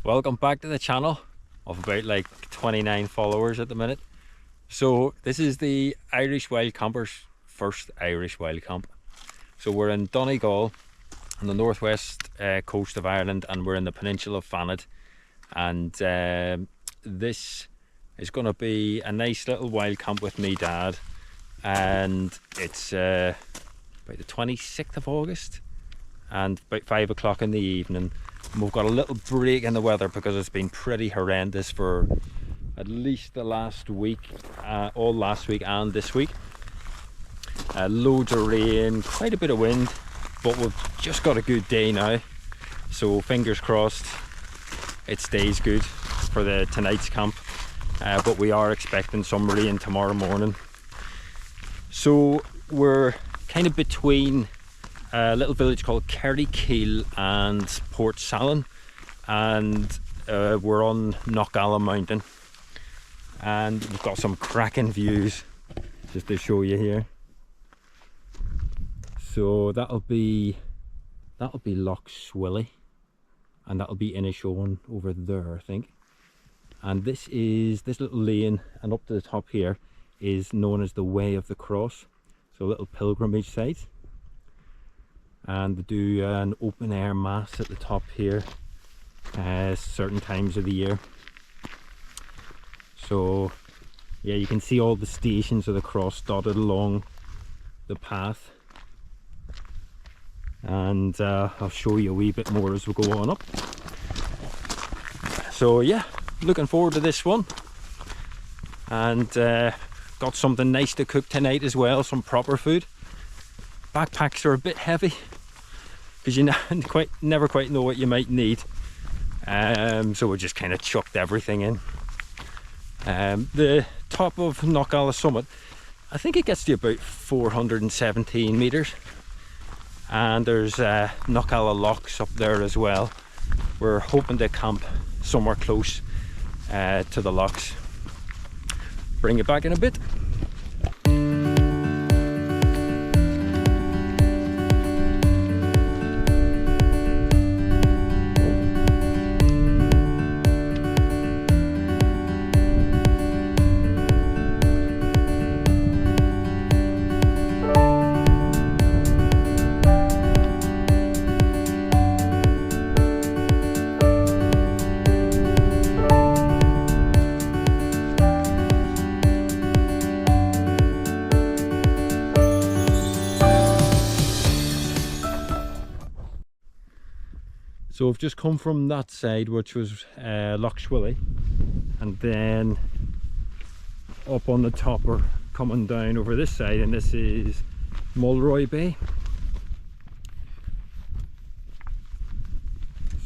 Welcome back to the channel of about like 29 followers at the minute. So this is the Irish Wild Campers' first Irish Wild Camp. So we're in Donegal on the northwest coast of Ireland, and we're in the peninsula of Fanad, and this is going to be a nice little wild camp with me dad, and it's about the 26th of August and about 5 o'clock in the evening. And we've got a little break in the weather because it's been pretty horrendous for at least the last week, all last week and this week. Loads of rain, quite a bit of wind, but we've just got a good day now, so fingers crossed it stays good for tonight's camp. But we are expecting some rain tomorrow morning. So we're kind of between a little village called Kerrykeel and Port Salin, and we're on Knockalla Mountain, and we've got some cracking views just to show you here. So that'll be Loch Swilly, and that'll be Inishowen over there, I think. And this little lane and up to the top here is known as the Way of the Cross, so a little pilgrimage site. And they do an open air mass at the top here certain times of the year. So yeah, you can see all the stations of the cross dotted along the path, and I'll show you a wee bit more as we go on up. So yeah, looking forward to this one, and got something nice to cook tonight as well, some proper food. Backpacks are a bit heavy because you never quite know what you might need, so we just kind of chucked everything in. The top of Knockalla summit, I think it gets to about 417 meters, and there's Knockalla Loughs up there as well. We're hoping to camp somewhere close to the Loughs. Bring it back in a bit. So we've just come from that side, which was Loch Swilly, and then up on the top we're coming down over this side, and this is Mulroy Bay.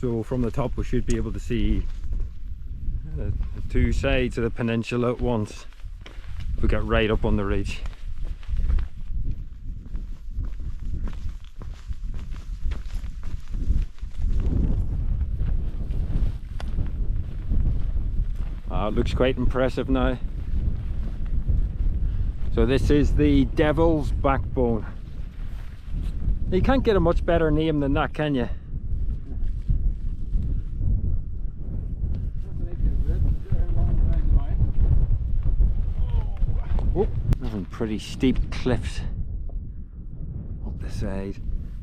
So from the top we should be able to see the two sides of the peninsula at once if we get right up on the ridge. It looks quite impressive now. So this is the Devil's Backbone. You can't get a much better name than that, can you? Oh, some pretty steep cliffs up the side.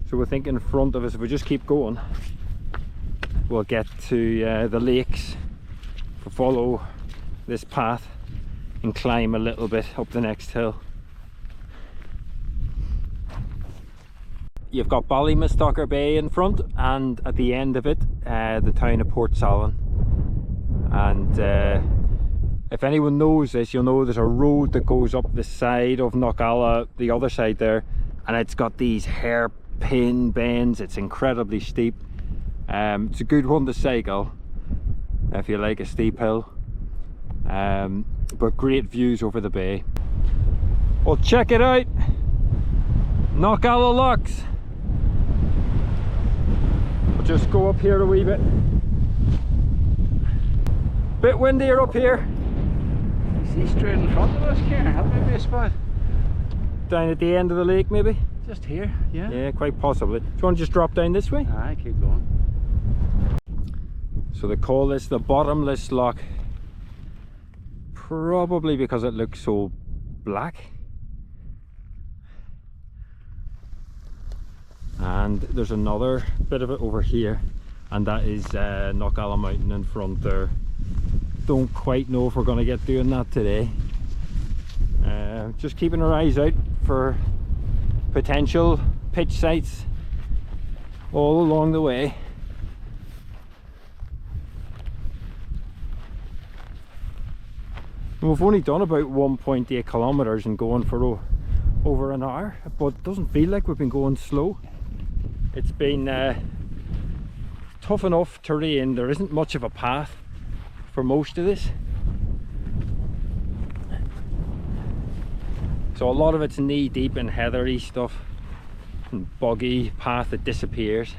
So we're thinking in front of us, if we just keep going, we'll get to the lakes. We'll follow this path and climb a little bit up the next hill. You've got Ballymastocker Bay in front, and at the end of it the town of Port Salin. And if anyone knows this, you'll know there's a road that goes up the side of Knockalla, the other side there, and it's got these hairpin bends. It's incredibly steep. It's a good one to cycle if you like a steep hill, but great views over the bay. Well, check it out, Knockalla Loughs. We'll just go up here a wee bit. Bit windier up here. See straight in front of us, Kieran. That might be a spot. Down at the end of the lake, maybe? Just here, yeah. Yeah, quite possibly. Do you want to just drop down this way? Aye, keep going. So they call this the bottomless lock, probably because it looks so black. And there's another bit of it over here, and that is Knockalla Mountain in front there. Don't quite know if we're going to get doing that today. Just keeping our eyes out for potential pitch sites all along the way. And we've only done about 1.8 kilometers and going for over an hour, but it doesn't feel like we've been going slow. It's been tough enough terrain. There isn't much of a path for most of this, so a lot of it's knee deep in heathery stuff and boggy path that disappears.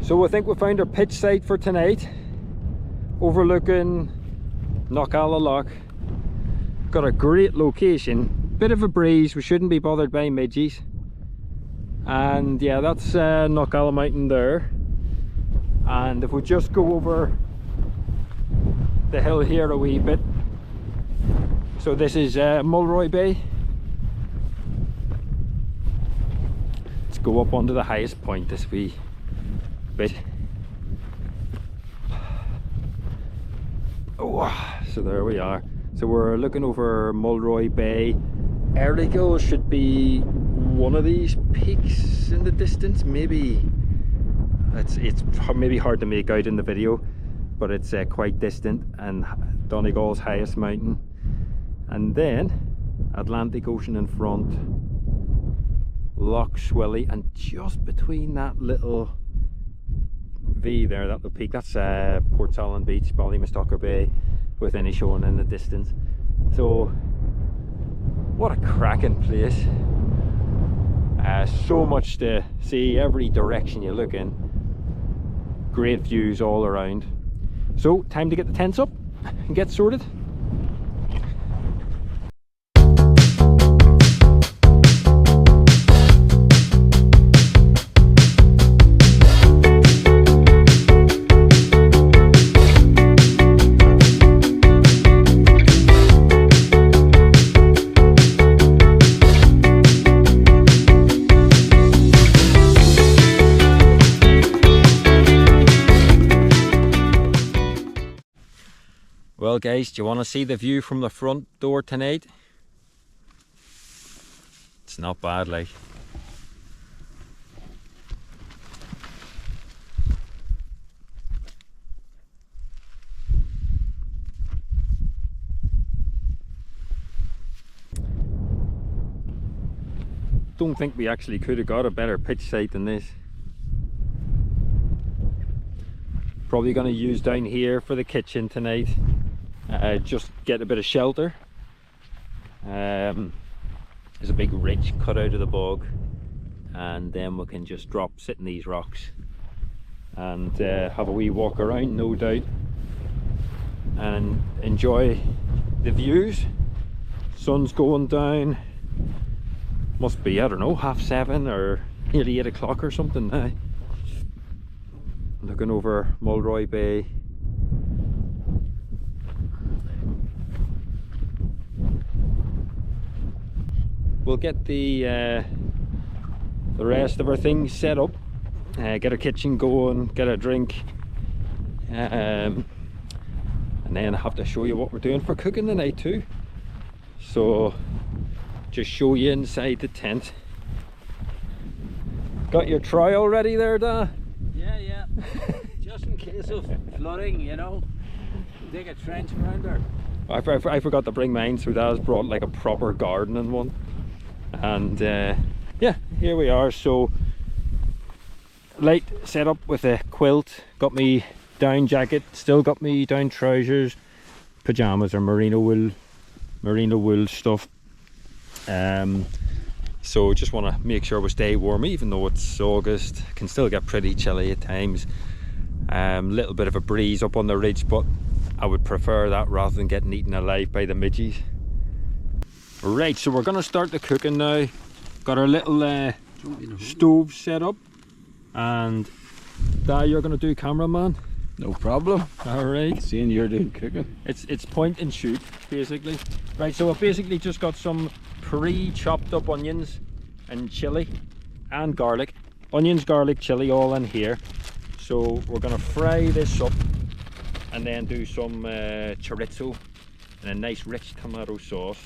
So I think we found our pitch site for tonight, overlooking Knockalla Lough. Got a great location, bit of a breeze, we shouldn't be bothered by midges. And yeah, that's Knockalla Mountain there. And if we just go over the hill here a wee bit, so this is Mulroy Bay. Let's go up onto the highest point this wee bit. Oh, so there we are. So we're looking over Mulroy Bay. Errigal should be one of these peaks in the distance. Maybe it's maybe hard to make out in the video, but it's quite distant, and Donegal's highest mountain. And then Atlantic Ocean in front, Lough Swilly, and just between that little V there, that little peak, that's Portsalon Beach, Ballymastocker Bay, with any showing in the distance. So what a cracking place. So much to see every direction you look in. Great views all around. So time to get the tents up and get sorted. Well guys, do you want to see the view from the front door tonight? It's not bad, like. Don't think we actually could have got a better pitch site than this. Probably going to use down here for the kitchen tonight. Just get a bit of shelter. There's a big ridge cut out of the bog, and then we can just sit in these rocks and have a wee walk around, no doubt, and enjoy the views. Sun's going down. Must be, I don't know, 7:30 or nearly 8 o'clock or something now. Looking over Mulroy Bay. We'll get the rest of our things set up, get our kitchen going, get a drink, and then I have to show you what we're doing for cooking tonight too. So just show you inside the tent. Got your trowel ready there, Da? Yeah. Just in case of flooding, you know. Dig a trench around there. I forgot to bring mine, so Dad's brought like a proper gardening one. And yeah, here we are. So light set up with a quilt, got me down jacket, still got me down trousers, pajamas or merino wool stuff. So just want to make sure we stay warm, even though it's August. Can still get pretty chilly at times. Little bit of a breeze up on the ridge, but I would prefer that rather than getting eaten alive by the midges. Right, so we're gonna start the cooking now. Got our little stove set up, And Dad, you're going to do cameraman. No problem. All right. Seeing you're doing cooking. It's point and shoot basically. Right, so I've basically just got some pre-chopped up onions and chili and garlic. Onions, garlic, chili all in here. So we're going to fry this up and then do some chorizo and a nice rich tomato sauce.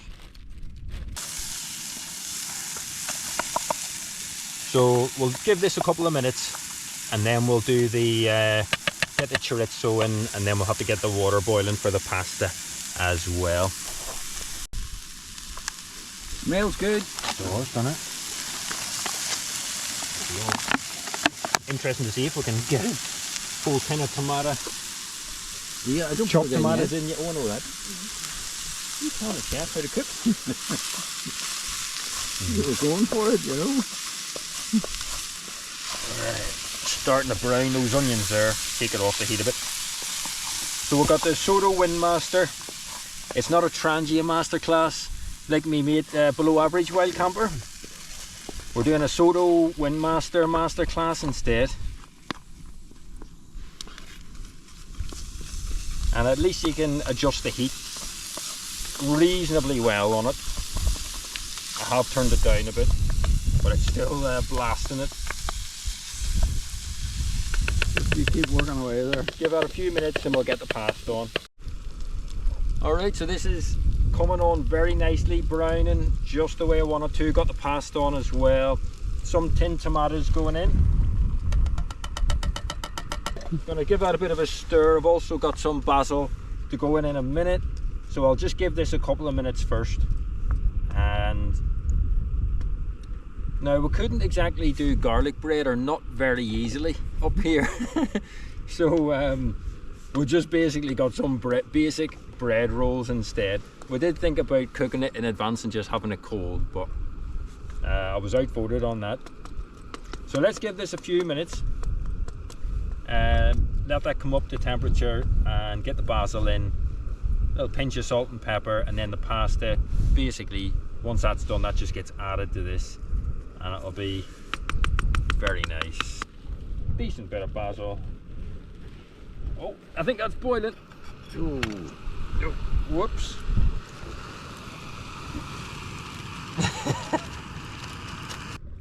So we'll give this a couple of minutes and then we'll do the get the chorizo in, and then we'll have to get the water boiling for the pasta as well. Smells good. It does, doesn't it? Interesting to see if we can get a full tin of tomato. Yeah, I don't Chopped put it in tomatoes yet. in you. Oh, I know that. You tell the chef how to cook. You were going for it, you know. Right. Starting to brown those onions there. Take it off the heat a bit. So we've got the Soto Windmaster. It's not a Trangia masterclass like me mate Below Average Wild Camper. We're doing a Soto Windmaster masterclass instead. And at least you can adjust the heat reasonably well on it. I have turned it down a bit, but it's still blasting it. You keep working away there. Give it a few minutes and we'll get the pasta on. Alright, so this is coming on very nicely, browning just the way I want it to. Got the pasta on as well. Some tinned tomatoes going in. Gonna give that a bit of a stir. I've also got some basil to go in a minute, so I'll just give this a couple of minutes first. And now we couldn't exactly do garlic bread, or not very easily up here. So we just basically got some basic bread rolls instead. We did think about cooking it in advance and just having it cold, but I was outvoted on that. So let's give this a few minutes and let that come up to temperature and get the basil in, a little pinch of salt and pepper, and then the pasta. Basically, once that's done, that just gets added to this and it'll be very nice. Decent bit of basil. Oh, I think that's boiling. Ooh. Oh, whoops.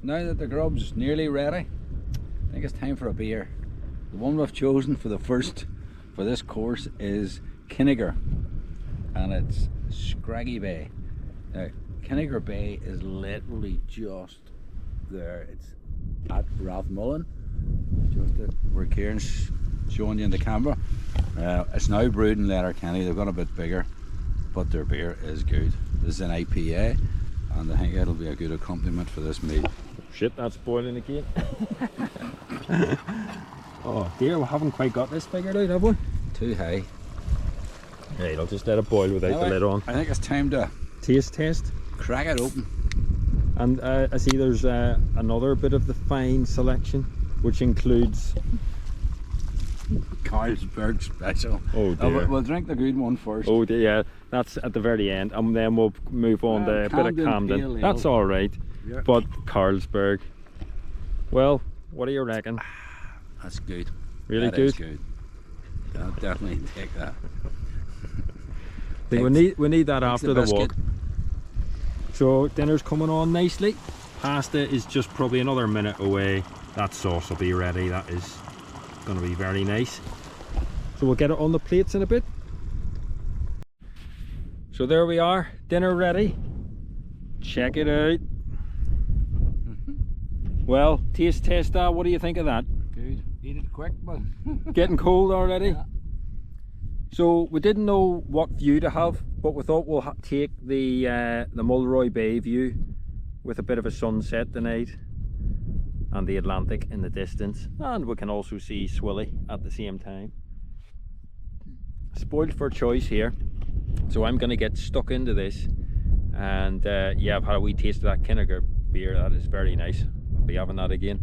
Now that the grub's nearly ready, I think it's time for a beer. The one we've chosen for this course is Kinniger, and it's Scraggy Bay. Now, Kinniger Bay is literally just there. It's at Rathmullen, just where Kieran's showing you in the camera. It's now brewed in Letterkenny. They've got a bit bigger, but their beer is good. This is an IPA, and I think it'll be a good accompaniment for this meal. Shit, that's boiling again. Oh dear, we haven't quite got this figured out, have we? Too high. Right, I'll just let it boil without the lid on. I think it's time to Taste test. crack it open. And I see there's another bit of the fine selection, which includes... Carlsberg Special. Oh dear. We'll drink the good one first. Oh dear, yeah, that's at the very end, and then we'll move on to a bit of Pale Camden. Ale. That's all right, Yeah. but Carlsberg. Well, what do you reckon? That's good. Really That is good? good. I'll definitely take that. I think we need that Takes after the walk. So dinner's coming on nicely. Pasta is just probably another minute away. That sauce will be ready. That is going to be very nice. So we'll get it on the plates in a bit. So there we are, dinner ready. Check it out. Well, taste test that. What do you think of that? Good. Eat it quick, but Getting cold already? Yeah. So we didn't know what view to have, but we thought we'll take the Mulroy Bay view with a bit of a sunset tonight and the Atlantic in the distance, and we can also see Swilly at the same time. Spoiled for choice here, so I'm going to get stuck into this. And yeah, I've had a wee taste of that Kinniger beer. That is very nice. I'll be having that again.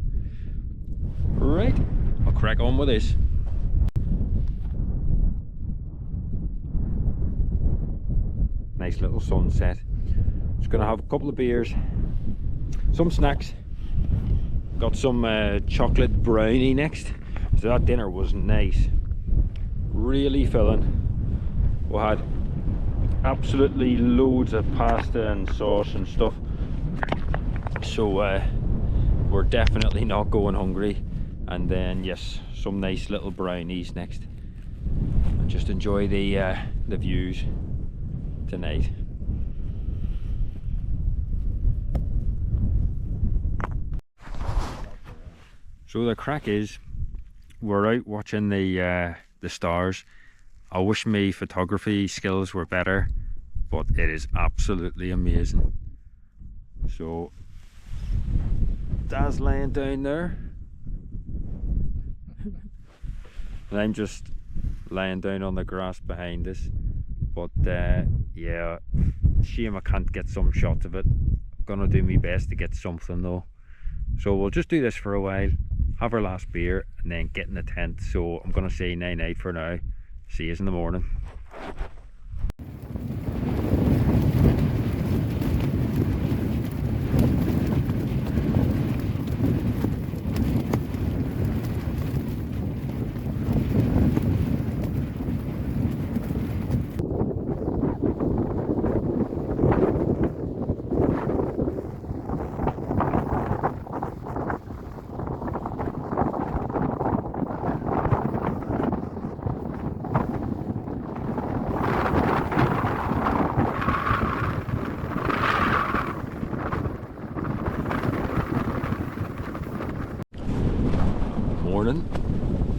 Right, I'll crack on with this. Nice little sunset. Just gonna have a couple of beers, some snacks, got some chocolate brownie next. So that dinner was nice, really filling. We had absolutely loads of pasta and sauce and stuff, so we're definitely not going hungry. And then yes, some nice little brownies next, and just enjoy the views tonight. So the crack is, we're out watching the stars. I wish my photography skills were better, but it is absolutely amazing. So Dad's laying down there and I'm just lying down on the grass behind us. But yeah, shame I can't get some shots of it. I'm gonna do my best to get something though. So we'll just do this for a while, have our last beer, and then get in the tent. So I'm gonna say night night for now. See you in the morning.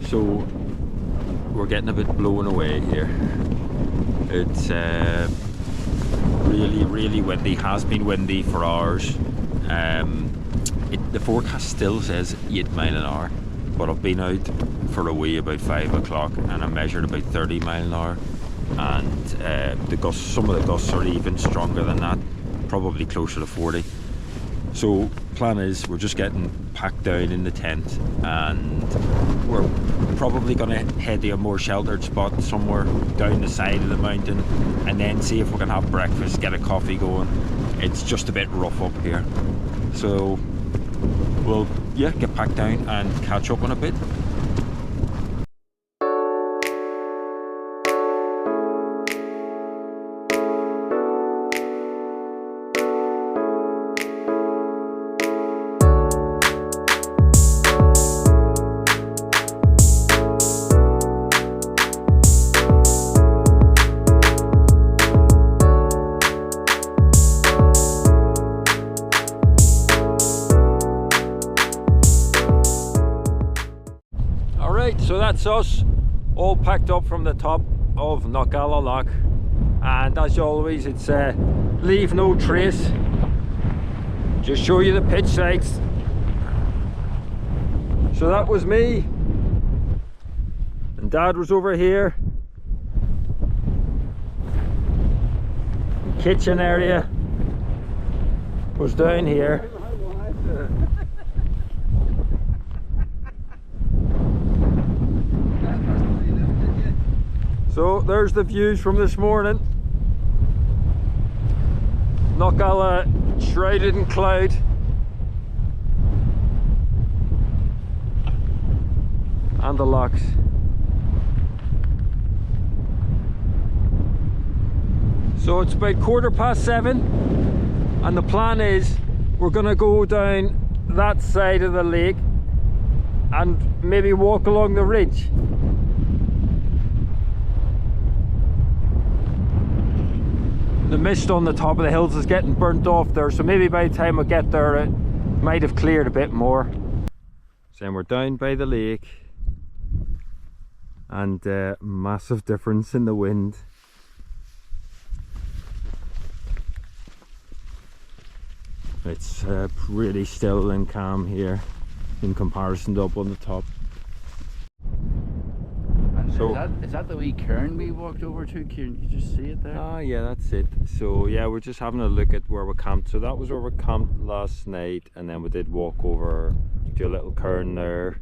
So we're getting a bit blown away here. It's really windy, has been windy for hours. The forecast still says 8 miles an hour, but I've been out for a wee about 5 o'clock and I measured about 30 miles an hour, and the gusts, some of the gusts are even stronger than that, probably closer to 40. So plan is we're just getting packed down in the tent, and we're probably going to head to a more sheltered spot somewhere down the side of the mountain, and then see if we can have breakfast, get a coffee going. It's just a bit rough up here, so we'll get packed down and catch up in a bit. So that's us, all packed up from the top of Knockalla Lough, and as always it's leave no trace, just show you the pitch sites. So that was me, and Dad was over here. The kitchen area was down here. So there's the views from this morning. Knockalla shrouded in cloud. And the Loughs. So it's about 7:15, and the plan is we're gonna go down that side of the lake and maybe walk along the ridge. The mist on the top of the hills is getting burnt off there, so maybe by the time we get there it might have cleared a bit more. So then we're down by the lake, and massive difference in the wind. It's really still and calm here in comparison to up on the top. So is that the wee cairn we walked over to, Kieran? You just see it there? Ah, yeah, that's it. So yeah, we're just having a look at where we camped. So that was where we camped last night, and then we did walk over to a little cairn there,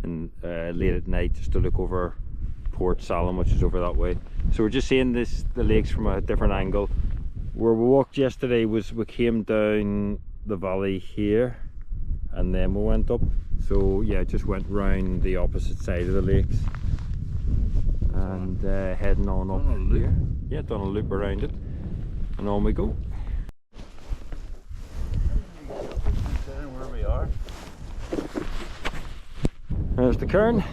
and late at night just to look over Port Salim, which is over that way. So we're just seeing the lakes from a different angle. Where we walked yesterday was we came down the valley here, and then we went up. So yeah, just went round the opposite side of the lakes and heading on up here. Yeah, done a loop around it and on we go. Where we are. There's the cairn.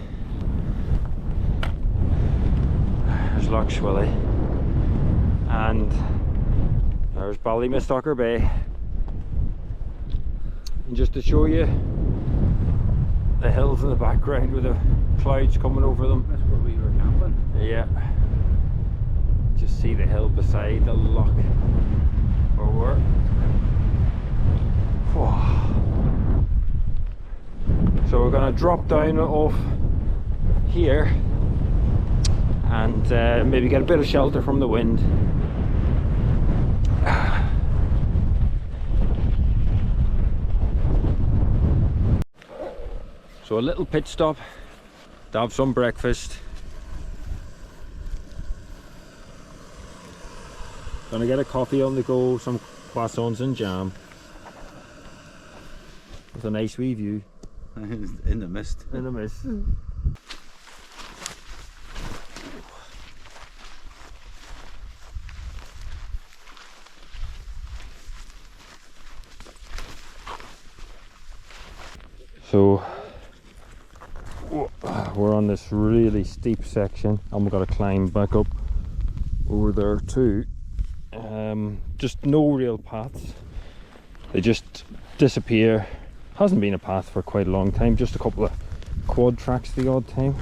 There's Loch Swilly. And there's Ballymastocker Bay. And just to show you the hills in the background with the clouds coming over them. That's where we were camping. Yeah. Just see the hill beside the loch where we were. Whoa. So we're going to drop down off here and maybe get a bit of shelter from the wind. So a little pit stop to have some breakfast. Gonna get a coffee on the go, some croissants and jam. With a nice wee view. In the mist. In the mist. So we're on this really steep section and we've got to climb back up over there too. Just no real paths, they just disappear. Hasn't been a path for quite a long time, just a couple of quad tracks the odd time.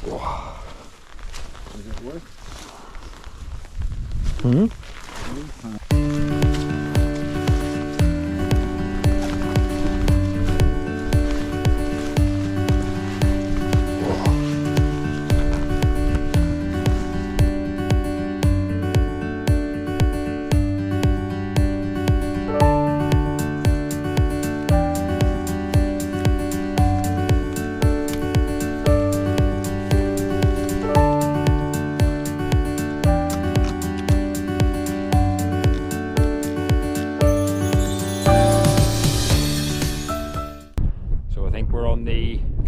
Is it worth?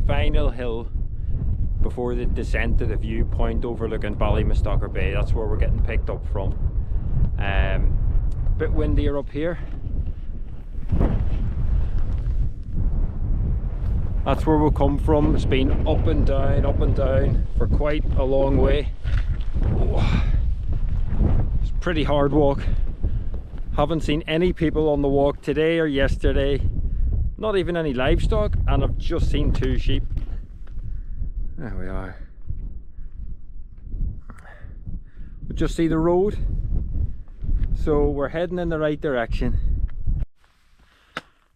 Final hill before the descent to the viewpoint overlooking Ballymastocker Bay. That's where we're getting picked up from. A bit windier up here. That's where we'll come from. It's been up and down for quite a long way. It's a pretty hard walk. Haven't seen any people on the walk today or yesterday. Not even any livestock, and I've just seen 2 sheep. There we are. We just see the road, so we're heading in the right direction.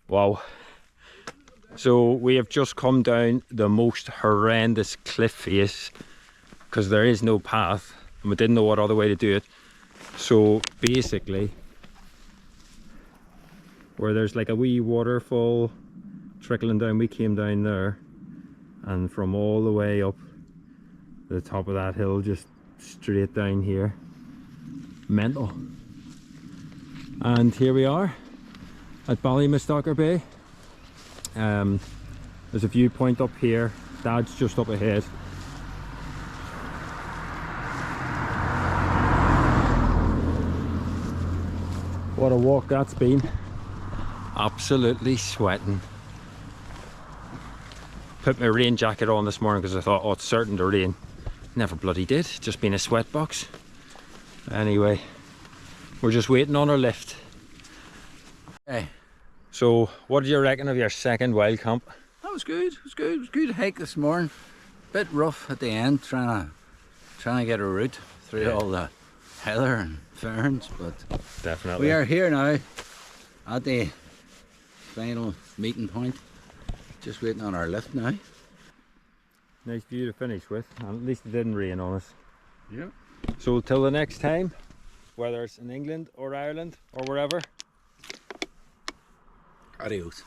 Wow. So we have just come down the most horrendous cliff face because there is no path and we didn't know what other way to do it. So basically, where there's like a wee waterfall trickling down, we came down there, and from all the way up the top of that hill, just straight down here. Mental. And here we are at Ballymastocker Bay. There's a viewpoint up here. Dad's just up ahead. What a walk that's been. Absolutely sweating. Put my rain jacket on this morning because I thought, oh, it's certain to rain. Never bloody did, just been a sweat box. Anyway, we're just waiting on our lift. Hey. So, what did you reckon of your second wild camp? That was good. It was good. It was good hike this morning. Bit rough at the end, trying to get a route through all the heather and ferns, but Definitely. we are here now at the final meeting point. Just waiting on our lift now. Nice view to finish with, and at least it didn't rain on us. Yeah. So till the next time, whether it's in England or Ireland or wherever. Adios.